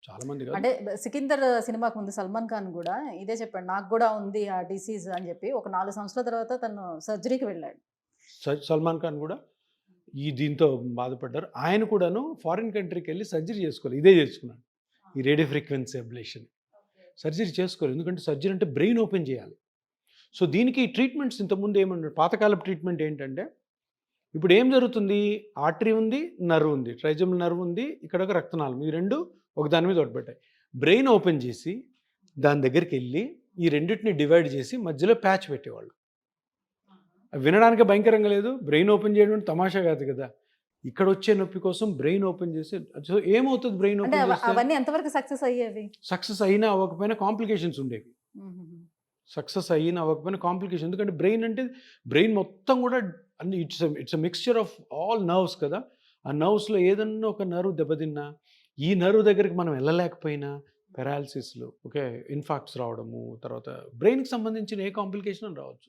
చాలామంది కాదు. అంటే 'సికిందర్' సినిమాకు ముందు 'సల్మాన్ ఖాన్' గూడా ఇదే చెప్పాడు. నాకు గూడా ఉంది ఆ డిసీజ్ అని జెప్పి. ఒక 4 సంవత్సరాల తర్వాత తను సర్జరీకి వెళ్ళాడు. 'సల్మాన్ ఖాన్' గూడా దీంతో బాధపడ్డారు. ఆయన కూడాను ఫారిన్ కంట్రీకెళ్ళి సర్జరీ చేసుకోవాలి. ఇదే చేసుకున్నాడు. ఈ రేడియో ఫ్రీక్వెన్సీ అబ్లేషన్. సర్జరీ చేసుకోలేదు. ఎందుకంటే సర్జరీ అంటే బ్రెయిన్ ఓపెన్ చేయాలి. సో దీనికి ట్రీట్మెంట్స్ ఇంతకుముందు ఏమన్నారు, పాతకాలపు ట్రీట్మెంట్ ఏంటంటే, ఇప్పుడు ఏం జరుగుతుంది, ఆర్టరీ ఉంది, నర్వ్ ఉంది, ట్రైజెమినల్ నర్వ్ ఉంది, ఇక్కడ ఒక రక్తనాళం, ఈ రెండు ఒక దాని మీద ఒకటి పెట్టాయి. బ్రెయిన్ ఓపెన్ చేసి దాని దగ్గరికి వెళ్ళి ఈ రెండింటిని డివైడ్ చేసి మధ్యలో ప్యాచ్ పెట్టేవాళ్ళు. అవి వినడానికి భయంకరంగా లేదు, బ్రెయిన్ ఓపెన్ చేయడం అంటే తమాషా కాదు కదా. ఇక్కడ వచ్చే నొప్పి కోసం బ్రెయిన్ ఓపెన్ చేసి, సో ఏమవుతుంది బ్రెయిన్ అంటే ఓపెన్ చేస్తే, అవన్నీ ఎంతవరకు సక్సెస్ అయ్యేవి? సక్సెస్ అయినా అవ్వకపోయినా కాంప్లికేషన్స్ ఉండేవి. హుహుహు. సక్సెస్ అయినా అవ్వకపోయినా కాంప్లికేషన్. ఎందుకంటే బ్రెయిన్ అంటే బ్రెయిన్ మొత్తం కూడా అన్ని it's mixture of all nerves కదా. ఆ నర్వ్స్లో ఏదన్నా ఒక నర్వ్ దెబ్బతిన్నా, ఈ నర్వ్ దగ్గరికి మనం వెళ్ళలేకపోయినా పెరాలసిస్లు, ఓకే, ఇన్ఫాక్ట్స్ రావడము, తర్వాత బ్రెయిన్కి సంబంధించిన ఏ కాంప్లికేషన్ రావచ్చు.